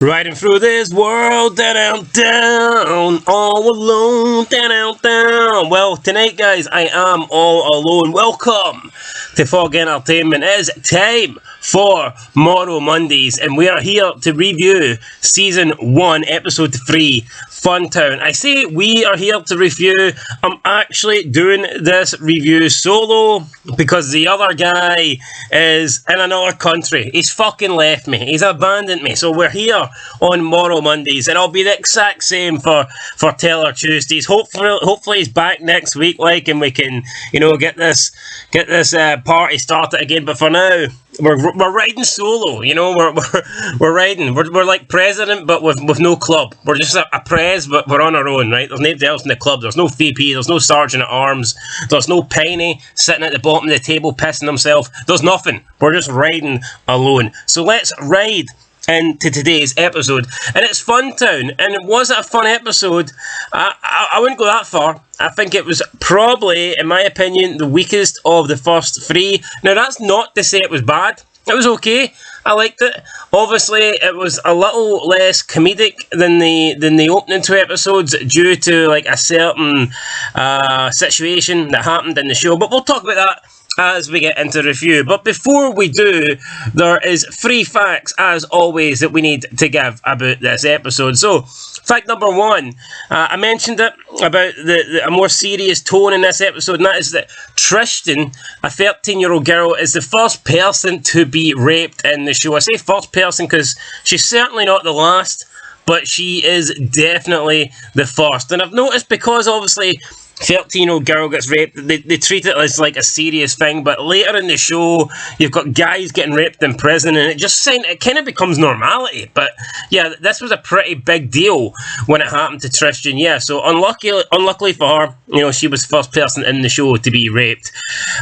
Riding through this world, down, down, all alone, down, down. Well, tonight, guys, I am all alone. Welcome to Fog Entertainment. It is time for Morrow Mondays, and we are here to review Season 1, Episode 3, Funtown. I say we are here to review. I'm actually doing this review solo because the other guy is in another country. He's fucking left me. He's abandoned me. So we're here on Morrow Mondays, and I'll be the exact same for Teller Tuesdays. Hopefully he's back next week, and we can, get this party started again. But for now, we're riding solo. We're riding. We're like president, but with no club. We're just a prez, but we're on our own, right? There's nobody else in the club. There's no VP. There's no sergeant at arms. There's no Penny sitting at the bottom of the table pissing himself. There's nothing. We're just riding alone. So let's ride into today's episode, and it's Funtown. And was it a fun episode? I wouldn't go that far. I think it was probably, in my opinion, the weakest of the first three. Now, that's not to say it was bad. It was okay. I liked it. Obviously, it was a little less comedic than the opening two episodes due to a certain situation that happened in the show. But we'll talk about that as we get into the review. But before we do, there is 3 facts, as always, that we need to give about this episode. So, fact number 1, I mentioned it about a more serious tone in this episode, and that is that Tristan, a 13-year-old girl, is the first person to be raped in the show. I say first person because she's certainly not the last, but she is definitely the first. And I've noticed, because obviously 13-year-old girl gets raped, they treat it as a serious thing, but later in the show you've got guys getting raped in prison, and it kind of becomes normality. But yeah, this was a pretty big deal when it happened to Tristan. Yeah, so unluckily for her, she was the first person in the show to be raped.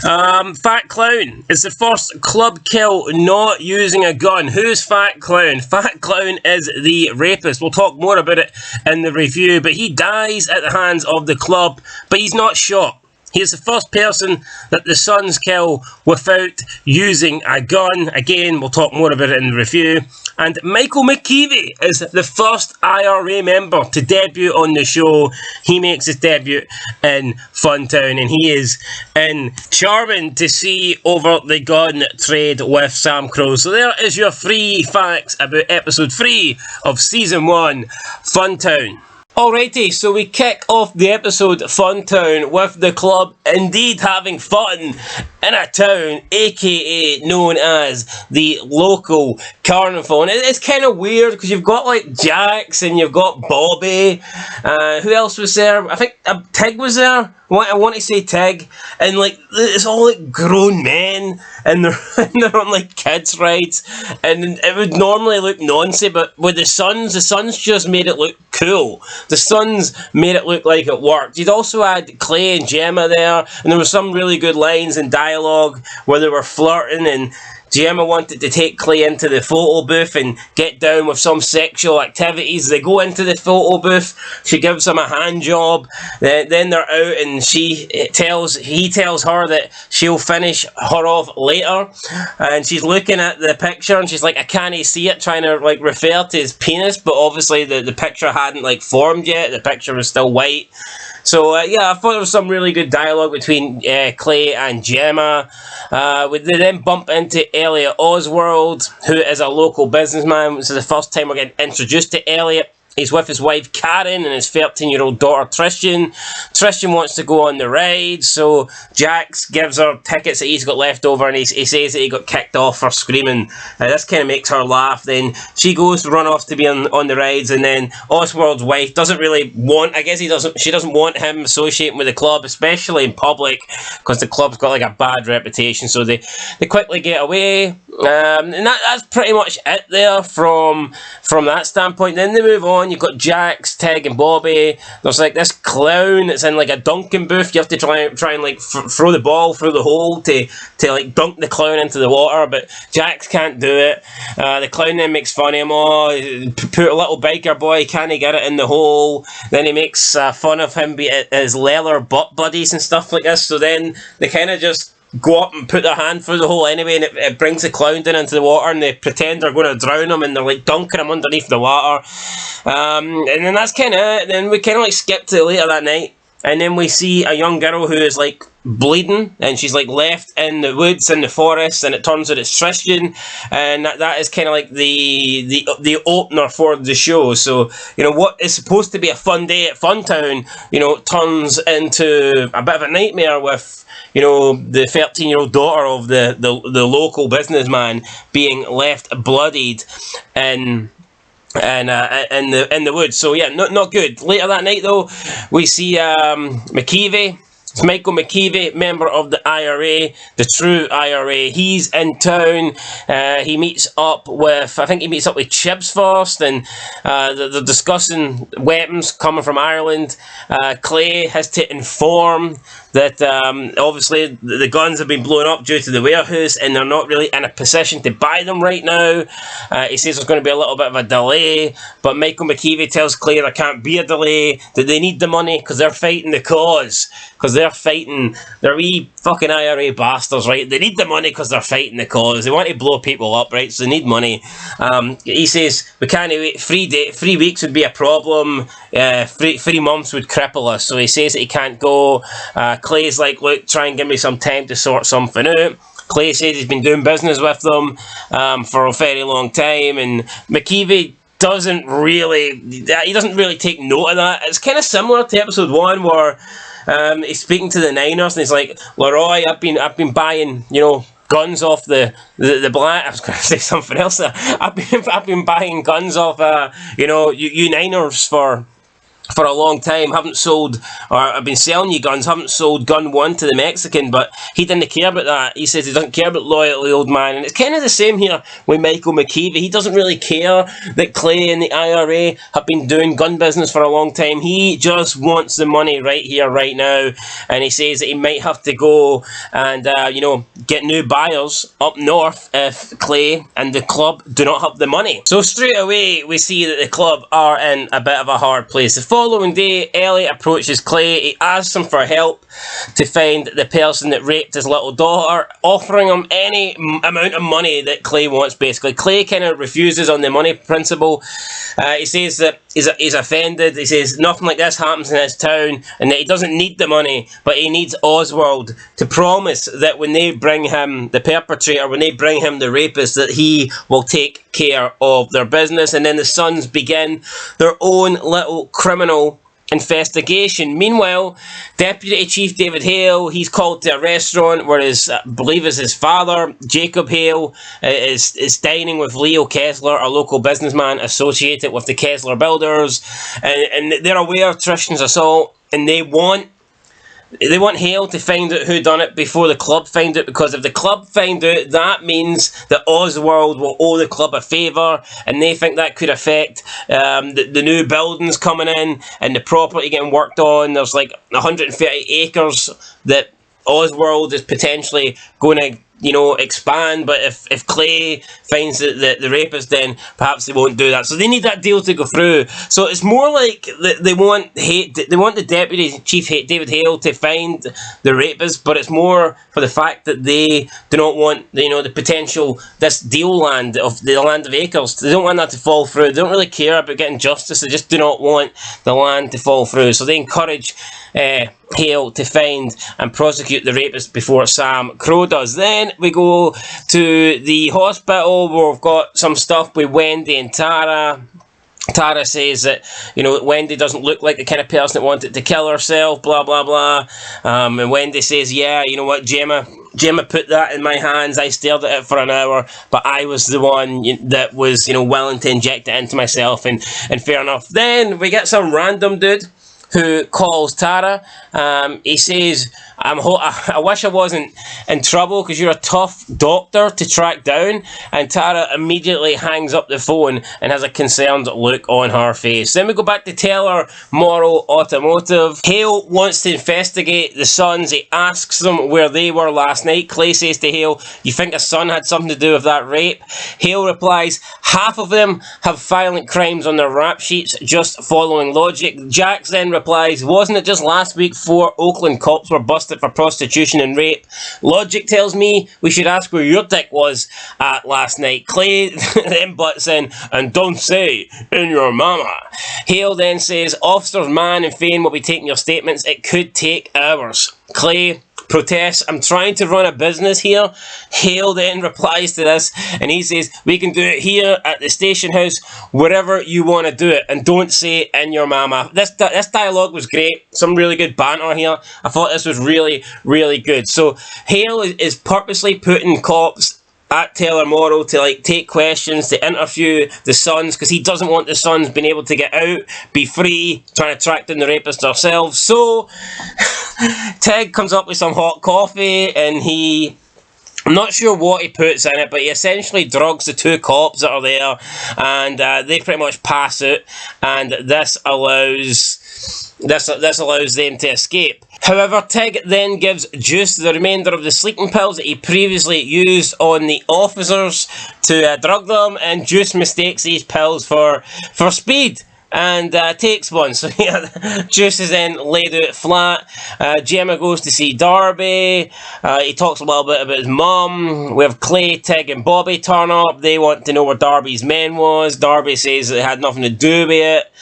Fat Clown is the first club kill not using a gun. Who's Fat Clown? Fat Clown is the rapist. We'll talk more about it in the review, but he dies at the hands of the club, but he's not shot. He is the first person that the Suns kill without using a gun. Again, we'll talk more about it in the review. And Michael McKeevy is the first IRA member to debut on the show. He makes his debut in Funtown, and he is charming to see over the gun trade with SAMCRO. So there is your 3 facts about episode 3 of season 1, Funtown. Alrighty, so we kick off the episode Funtown with the club indeed having fun in a town, aka known as the local carnival. And it's kind of weird because you've got Jax and you've got Bobby. Who else was there? I think Tig was there. I want to say Tig. And it's all grown men, and they're on kids rides, and it would normally look nonsense, but with the Suns just made it look cool. The Suns made it look like it worked. You'd also had Clay and Gemma there, and there were some really good lines and dialogue where they were flirting, and Gemma wanted to take Clay into the photo booth and get down with some sexual activities. They go into the photo booth, she gives him a hand job, then they're out, and he tells her that she'll finish her off later, and she's looking at the picture and she's like, I can't see it, trying to refer to his penis, but obviously the picture hadn't formed yet, the picture was still white. So, yeah, I thought there was some really good dialogue between Clay and Gemma. They then bump into Elliot Oswald, who is a local businessman. This is the first time we're getting introduced to Elliot. He's with his wife Karen and his 13-year-old daughter Tristan. Tristan wants to go on the ride, so Jax gives her tickets that he's got left over, and he says that he got kicked off for screaming. This kind of makes her laugh. Then she goes to run off to be on the rides, and then Oswald's wife doesn't really want, she doesn't want him associating with the club, especially in public, because the club's got a bad reputation, so they quickly get away. And that's pretty much it there from that standpoint. Then they move on. You've got Jax, Tig, and Bobby. There's this clown that's in a dunking booth. You have to try and throw the ball through the hole to dunk the clown into the water, but Jax can't do it. The clown then makes fun of him. Oh, poor little biker boy, can't he get it in the hole? Then he makes fun of him, be his leather butt buddies and stuff like this. So then they kind of just go up and put their hand through the hole anyway, and it brings the clown down into the water, and they pretend they're going to drown him, and they're like dunking him underneath the water. And then that's kind of it. Then we kind of like skip to later that night, and then we see a young girl who is like bleeding, and she's like left in the woods in the forest, and it turns out it's Tristan, and that is kind of like the opener for the show. So what is supposed to be a fun day at Funtown, turns into a bit of a nightmare with the 13-year-old daughter of the local businessman being left bloodied in the woods. So yeah, not good. Later that night though, we see McKeevy. It's Michael McKeevy, member of the IRA, the true IRA. He's in town. He meets up with Chibs first, and they're discussing weapons coming from Ireland. Clay has to inform that obviously the guns have been blown up due to the warehouse, and they're not really in a position to buy them right now. He says there's going to be a little bit of a delay, but Michael McKeevy tells Clay there can't be a delay, that they need the money because they're fighting the cause. Because they're fighting, they're wee fucking IRA bastards, right? They need the money because they're fighting the cause. They want to blow people up, right? So they need money. He says, we can't wait, 3 weeks would be a problem. 3 months would cripple us. So he says that he can't go. Clay's like, look, try and give me some time to sort something out. Clay says he's been doing business with them for a very long time, and McKeevy doesn't really take note of that. It's kind of similar to episode 1 where he's speaking to the Niners, and he's like, Leroy, I've been buying, guns off the black. I was going to say something else there. I've been buying guns off, you Niners for a long time, haven't sold, or I've been selling you guns, haven't sold gun 1 to the Mexican, but he didn't care about that. He says he doesn't care about loyalty, old man, and it's kind of the same here with Michael McKeevy. He doesn't really care that Clay and the IRA have been doing gun business for a long time. He just wants the money right here, right now, and he says that he might have to go and, get new buyers up north if Clay and the club do not have the money. So straight away, we see that the club are in a bit of a hard place. The following day, Ellie approaches Clay. He asks him for help to find the person that raped his little daughter, offering him any amount of money that Clay wants, basically. Clay kind of refuses on the money principle. He says that he's offended. He says nothing like this happens in his town, and that he doesn't need the money, but he needs Oswald to promise that when they bring him the perpetrator, when they bring him the rapist, that he will take care of their business. And then the sons begin their own little criminal investigation. Meanwhile, Deputy Chief David Hale, he's called to a restaurant where I believe his father, Jacob Hale, is dining with Leo Kessler, a local businessman associated with the Kessler builders, and they're aware of Tristan's assault, and they want Hale to find out who done it before the club find it, because if the club find out, that means that Oswald will owe the club a favour, and they think that could affect the new buildings coming in and the property getting worked on. There's like 130 acres that Oswald is potentially going to expand, but if Clay finds that the rapist, then perhaps they won't do that. So they need that deal to go through. So it's more like they want the Deputy Chief David Hale to find the rapist, but it's more for the fact that they do not want the potential, this deal land of the land of acres. They don't want that to fall through. They don't really care about getting justice. They just do not want the land to fall through. So they encourage Hale to find and prosecute the rapist before SAMCRO does. Then we go to the hospital where we've got some stuff with Wendy and Tara. Tara says that, Wendy doesn't look like the kind of person that wanted to kill herself, blah, blah, blah. And Wendy says, yeah, you know what, Gemma put that in my hands. I stared at it for an hour, but I was the one that was, willing to inject it into myself, and fair enough. Then we get some random dude who calls Tara. He says, I wish I wasn't in trouble because you're a tough doctor to track down. And Tara immediately hangs up the phone and has a concerned look on her face. Then we go back to Taylor Morrow Automotive. Hale wants to investigate the sons. He asks them where they were last night. Clay says to Hale, you think a son had something to do with that rape? Hale replies, half of them have violent crimes on their rap sheets, just following logic. Jax then replies, wasn't it just last week 4 Oakland cops were busted busted for prostitution and rape. Logic tells me we should ask where your dick was at last night. Clay then butts in, and don't say, in your mama. Hale then says, officers Mann and Fain will be taking your statements. It could take hours. Clay protests, I'm trying to run a business here. Hale then replies to this, and he says, we can do it here at the station house, wherever you want to do it, and don't say in your mama. This dialogue was great, some really good banter here. I thought this was really, really good. So Hale is purposely putting cops at Taylor Morrow to like take questions, to interview the sons, because he doesn't want the sons being able to get out, be free, trying to track down the rapists ourselves. So Tig comes up with some hot coffee, and I'm not sure what he puts in it, but he essentially drugs the two cops that are there, and they pretty much pass out, and this allows them to escape. However, Tig then gives Juice the remainder of the sleeping pills that he previously used on the officers to drug them, and Juice mistakes these pills for speed and takes one. So yeah, Juice is then laid out flat. Gemma goes to see Darby. He talks a little bit about his mum. We have Clay, Tig and Bobby turn up. They want to know where Darby's men was. Darby says that it had nothing to do with it.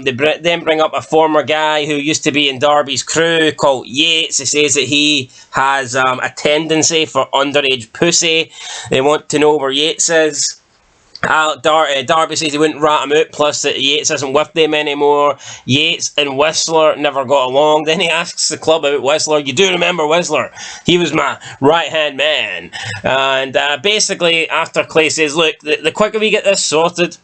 They then bring up a former guy who used to be in Darby's crew called Yates. He says that he has a tendency for underage pussy. They want to know where Yates is. Darby says he wouldn't rat him out, plus that Yates isn't with them anymore. Yates and Whistler never got along. Then he asks the club about Whistler. You do remember Whistler? He was my right-hand man. And basically, after Clay says, look, the quicker we get this sorted,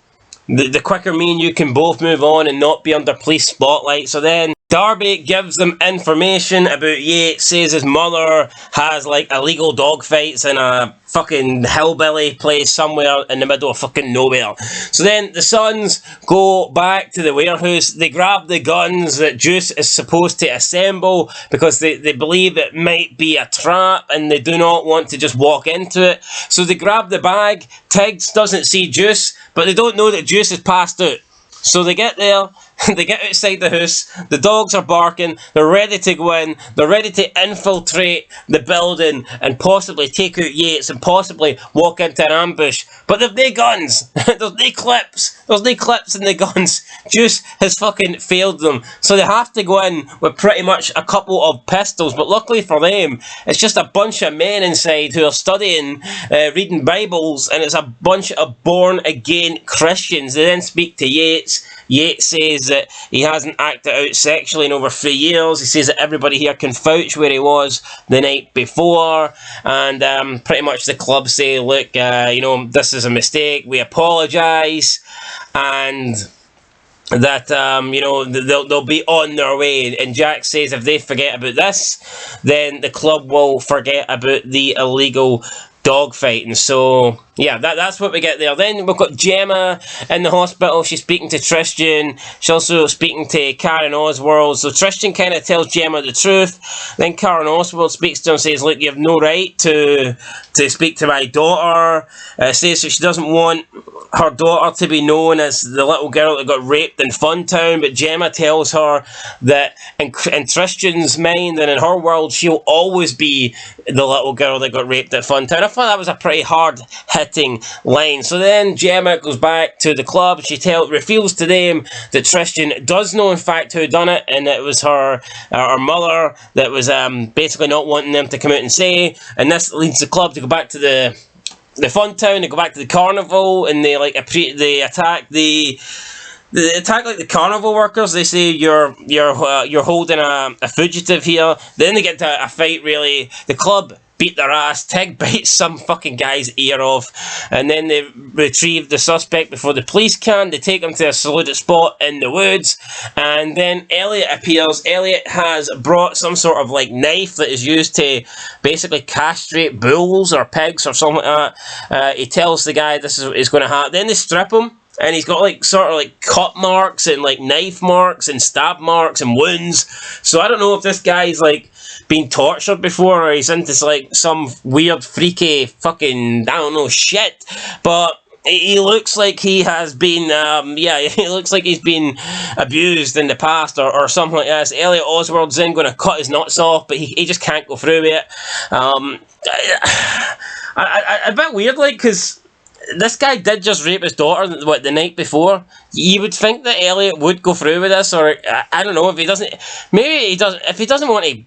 the quicker me and you can both move on and not be under police spotlight. So then Darby gives them information about Yates, says his mother has like illegal dogfights in a fucking hillbilly place somewhere in the middle of fucking nowhere. So then the sons go back to the warehouse. They grab the guns that Juice is supposed to assemble because they believe it might be a trap and they do not want to just walk into it. So they grab the bag. Tiggs doesn't see Juice, but they don't know that Juice has passed out. So they get there, they get outside the house, the dogs are barking, they're ready to go in, they're ready to infiltrate the building and possibly take out Yates and possibly walk into an ambush. But they've no guns, there's no clips in the guns. Juice has fucking failed them. So they have to go in with pretty much a couple of pistols, but luckily for them, it's just a bunch of men inside who are studying, reading Bibles, and it's a bunch of born-again Christians. They then speak to Yates. Yates says that he hasn't acted out sexually in over 3 years. He says that everybody here can vouch where he was the night before, and pretty much the club say, look, this is a mistake, we apologise, and that they'll be on their way. And Jack says if they forget about this, then the club will forget about the illegal dogfighting. So yeah, that's what we get there. Then we've got Gemma in the hospital. She's speaking to Tristan. She's also speaking to Karen Oswald. So Tristan kind of tells Gemma the truth. Then Karen Oswald speaks to her and says, look, you have no right to speak to my daughter. Says that she doesn't want her daughter to be known as the little girl that got raped in Funtown. But Gemma tells her that in Tristan's mind and in her world, she'll always be the little girl that got raped at Funtown. I thought that was a pretty hard-hitting line. So then Gemma goes back to the club. She reveals to them that Tristan does know, in fact, who done it, and it was her mother that was basically not wanting them to come out and say. And this leads the club to go back to the Funtown. They go back to the carnival, and they attack the the carnival workers. They say you're holding a fugitive here. Then they get into a fight. Really, the club beat their ass. Tig bites some fucking guy's ear off, and then they retrieve the suspect before the police can. They take him to a secluded spot in the woods, and then Elliot appears. Elliot has brought some sort of like knife that is used to basically castrate bulls or pigs or something like that. He tells the guy this is going to happen. Then they strip him, and he's got like sort of like cut marks and like knife marks and stab marks and wounds. So I don't know if this guy's like been tortured before, or he's into like some weird freaky fucking, I don't know, shit. But he looks like he has been, yeah, he looks like he's been abused in the past or something like this. Elliot Oswald's then going to cut his nuts off, but he just can't go through with it. A bit weird, like, because this guy did just rape his daughter, the night before. You would think that Elliot would go through with this, or I don't know, if he doesn't, maybe he does, if he doesn't want to,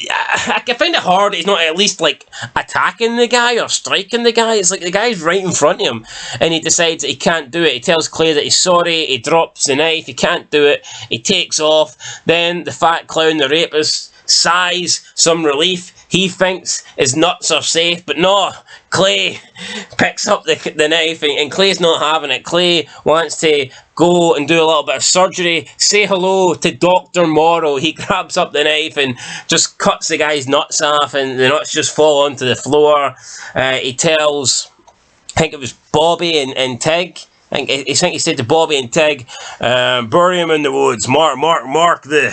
I find it hard he's not at least, like, attacking the guy or striking the guy. It's like the guy's right in front of him, and he decides that he can't do it. He tells Clay that he's sorry, he drops the knife, he can't do it, he takes off. Then the fat clown, the rapist, sighs some relief. He thinks his nuts are safe, but no, Clay picks up the knife, and Clay's not having it. Clay wants to go and do a little bit of surgery, say hello to Dr. Morrow. He grabs up the knife and just cuts the guy's nuts off, and the nuts just fall onto the floor. He tells, I think it was Bobby and Tig, I think he said to Bobby and Tig, bury him in the woods, mark the,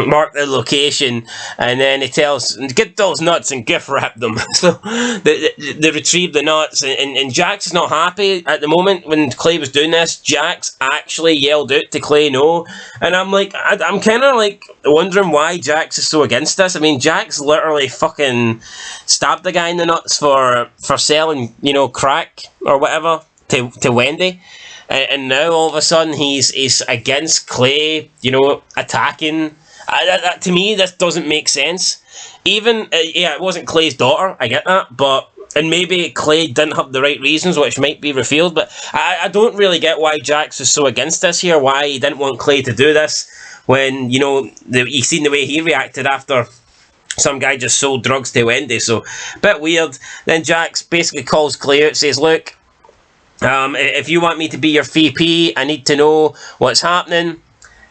mark the location, and then he tells, get those nuts and gift wrap them. So they retrieve the nuts, and Jax is not happy at the moment when Clay was doing this. Jax actually yelled out to Clay no, and I'm like, I'm kind of like wondering why Jax is so against this. I mean, Jax literally fucking stabbed the guy in the nuts for selling, crack or whatever to Wendy. And now all of a sudden he's against Clay, attacking. To me, this doesn't make sense. Even, it wasn't Clay's daughter, I get that, and maybe Clay didn't have the right reasons, which might be revealed, but I don't really get why Jax was so against this here, why he didn't want Clay to do this, when, you've seen the way he reacted after some guy just sold drugs to Wendy, so a bit weird. Then Jax basically calls Clay out, says, look, if you want me to be your VP, I need to know what's happening.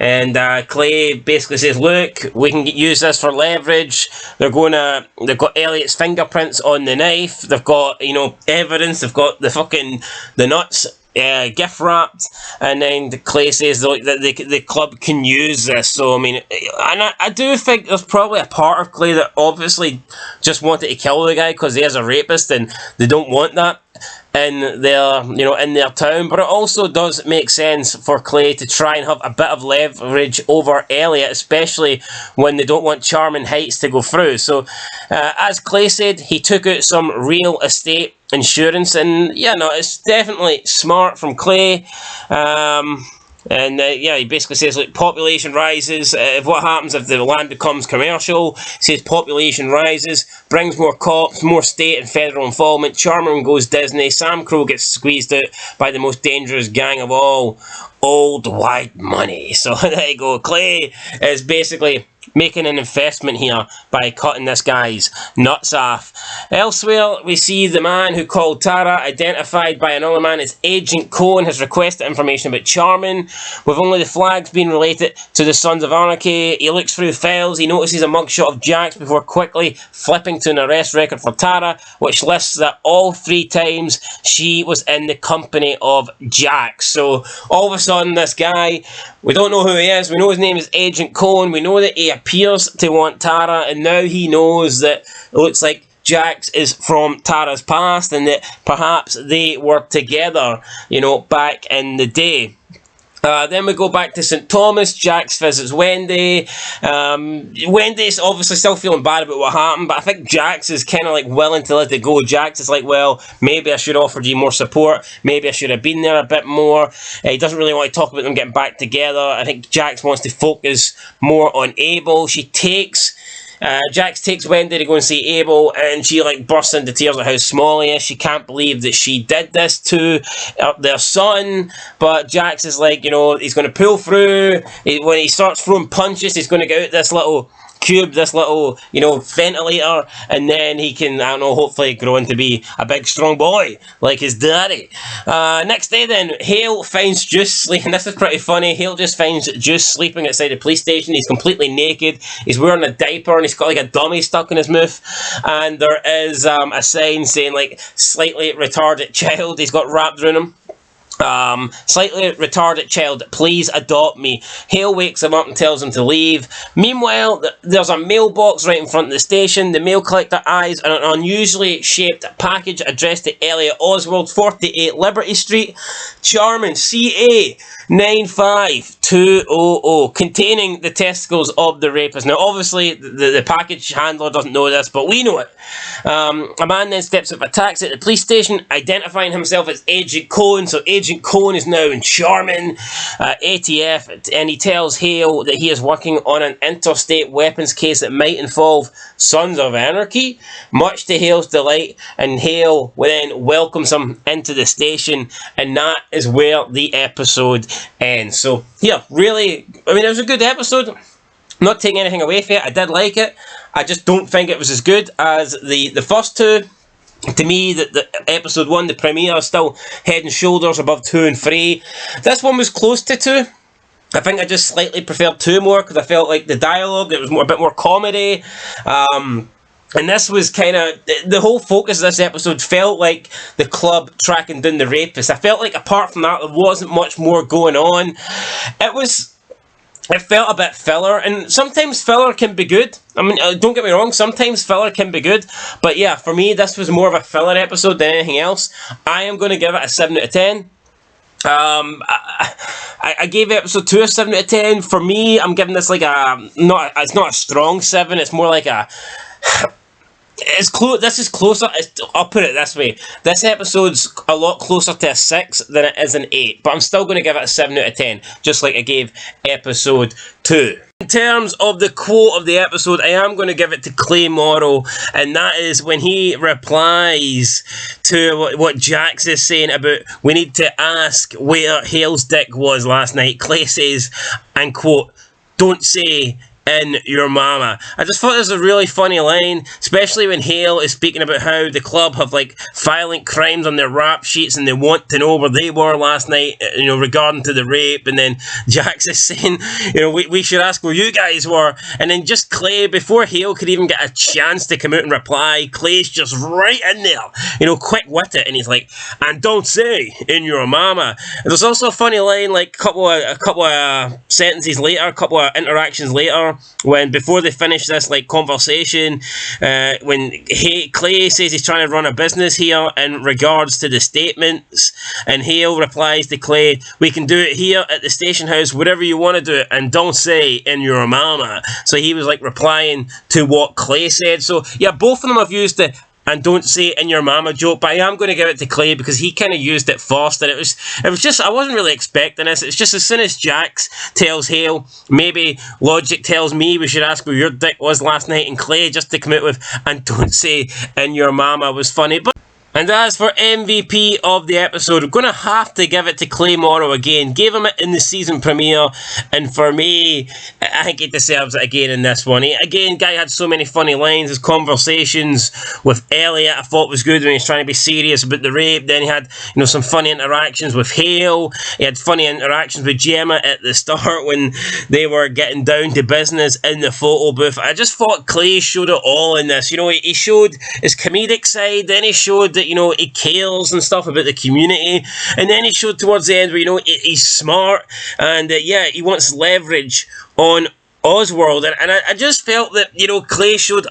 And Clay basically says, look, we can use this for leverage. They've got Elliot's fingerprints on the knife. They've got, evidence. They've got the nuts gift wrapped. And then Clay says that the club can use this. So, I mean, and I do think there's probably a part of Clay that obviously just wanted to kill the guy because he is a rapist and they don't want that in their town, but it also does make sense for Clay to try and have a bit of leverage over Elliot, especially when they don't want Charming Heights to go through. So, as Clay said, he took out some real estate insurance, and it's definitely smart from Clay. He basically says, like, population rises. What happens if the land becomes commercial? He says population rises, brings more cops, more state and federal involvement. Charmin goes Disney. SAMCRO gets squeezed out by the most dangerous gang of all, old white money. So there you go. Clay is basically making an investment here by cutting this guy's nuts off. Elsewhere, we see the man who called Tara, identified by another man as Agent Cohen, has requested information about Charmin, with only the flags being related to the Sons of Anarchy. He looks through files, he notices a mugshot of Jax before quickly flipping to an arrest record for Tara, which lists that all 3 times she was in the company of Jax. So, all of a sudden, this guy, we don't know who he is, we know his name is Agent Cohen, we know that he appears to want Tara, and now he knows that it looks like Jax is from Tara's past and that perhaps they were together, back in the day. Then we go back to St. Thomas. Jax visits Wendy. Wendy's obviously still feeling bad about what happened, but I think Jax is kind of like willing to let it go. Jax is like, well, maybe I should have offered you more support. Maybe I should have been there a bit more. He doesn't really want to talk about them getting back together. I think Jax wants to focus more on Abel. Jax takes Wendy to go and see Abel, and she bursts into tears at how small he is. She can't believe that she did this to their son, but Jax is like, he's going to pull through. When he starts throwing punches, he's going to get out this little cube, this little, ventilator, and then he can, hopefully grow into be a big strong boy like his daddy. Next day then, Hale finds Juice sleeping. This is pretty funny. Hale just finds Juice sleeping outside the police station. He's completely naked. He's wearing a diaper and he's got a dummy stuck in his mouth. And there is a sign saying slightly retarded child. He's got wrapped around him. Slightly retarded child, please adopt me. Hale wakes him up and tells him to leave. Meanwhile, there's a mailbox right in front of the station. The mail collector eyes an unusually shaped package addressed to Elliot Oswald, 48 Liberty Street, Charming, CA 95200, containing the testicles of the rapist. Now, obviously, the package handler doesn't know this, but we know it. A man then steps up a taxi at the police station, identifying himself as Agent Cohen. So Agent Cohen is now in Charming, ATF, and he tells Hale that he is working on an interstate weapons case that might involve Sons of Anarchy, much to Hale's delight, and Hale then welcomes him into the station, and that is where the episode ends. So, yeah, really, I mean, it was a good episode. I'm not taking anything away from it. I did like it. I just don't think it was as good as the first two. To me, the episode 1, the premiere, is still head and shoulders above 2 and 3. This one was close to 2. I think I just slightly preferred 2 more, because I felt like the dialogue, it was a bit more comedy. And this was kind of, the whole focus of this episode felt like the club tracking down the rapist. I felt like apart from that, there wasn't much more going on. It felt a bit filler, and sometimes filler can be good. I mean, don't get me wrong, sometimes filler can be good, but yeah, for me, this was more of a filler episode than anything else. I am going to give it a 7 out of 10. I gave episode 2 a 7 out of 10. For me, I'm giving this like it's not a strong 7, it's more like a... It's close. This is closer. I'll put it this way. This episode's a lot closer to a 6 than it is an 8. But I'm still going to give it a 7 out of 10. Just like I gave episode 2. In terms of the quote of the episode, I am going to give it to Clay Morrow. And that is when he replies to what Jax is saying about we need to ask where Hale's dick was last night. Clay says, and quote, "Don't say in your mama." I just thought it was a really funny line, especially when Hale is speaking about how the club have like violent crimes on their rap sheets and they want to know where they were last night, you know, regarding to the rape. And then Jax is saying, you know, we should ask where you guys were. And then just Clay, before Hale could even get a chance to come out and reply, Clay's just right in there, you know, quick with it, and he's like, "And don't say in your mama." And there's also a funny line, like a couple of sentences later, a couple of interactions later, when before they finish this like conversation, when Clay says he's trying to run a business here in regards to the statements, and Hale replies to Clay, "We can do it here at the station house, whatever you want to do it, and don't say in your mama." So he was like replying to what Clay said. So yeah, both of them have used the "and don't say in your mama" joke, but I am going to give it to Clay because he kind of used it first, and it was just, I wasn't really expecting this. It's just as soon as Jax tells Hale, maybe logic tells me we should ask where your dick was last night, and Clay just to come out with "and don't say in your mama" was funny. But and as for MVP of the episode, I'm going to have to give it to Clay Morrow again. Gave him it in the season premiere, and for me, I think he deserves it again in this one. Again, guy had so many funny lines. His conversations with Elliot I thought was good when he was trying to be serious about the rape. Then he had, you know, some funny interactions with Hale. He had funny interactions with Gemma at the start when they were getting down to business in the photo booth. I just thought Clay showed it all in this. You know, he showed his comedic side, then he showed that, you know, he cares and stuff about the community, and then he showed towards the end where, you know, he's smart, and yeah, he wants leverage on Oswald, and I just felt that, you know, Clay showed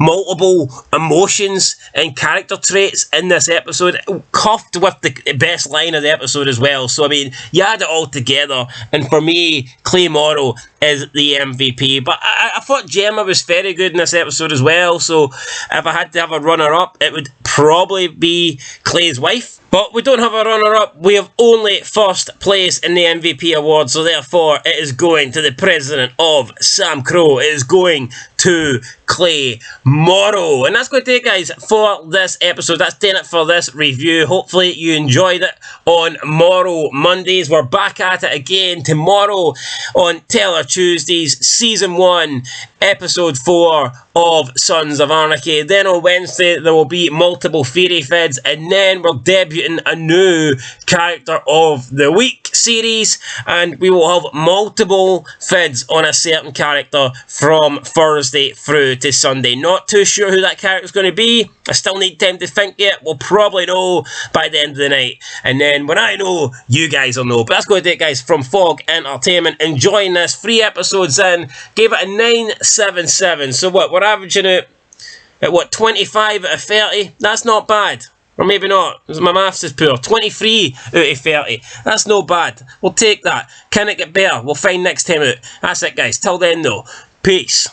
multiple emotions and character traits in this episode, cuffed with the best line of the episode as well. So I mean, you add it all together, and for me, Clay Morrow is the MVP. But I thought Gemma was very good in this episode as well, so if I had to have a runner-up, it would probably be Clay's wife. But we don't have a runner-up, we have only first place in the MVP award, so therefore it is going to the president of SAMCRO. It is going to Clay Morrow. And that's going to do it, guys, for this episode. That's done it for this review. Hopefully you enjoyed it. On Morrow Mondays, we're back at it again tomorrow on Teller Tuesdays, Season 1, Episode 4 of Sons of Anarchy. Then on Wednesday, there will be multiple theory feds, and then we're debuting a new character of the week. series, and we will have multiple vids on a certain character from Thursday through to Sunday. Not too sure who that character is going to be. I still need time to think yet. We'll probably know by the end of the night. And then when I know, you guys will know. But that's going to do it, guys, from Fog Entertainment. Enjoying this. 3 episodes in. Gave it a 9.77. So what? We're averaging it at what? 25 out of 30? That's not bad. Or maybe not. My maths is poor. 23 out of 30. That's no bad. We'll take that. Can it get better? We'll find next time out. That's it, guys. Till then, though. Peace.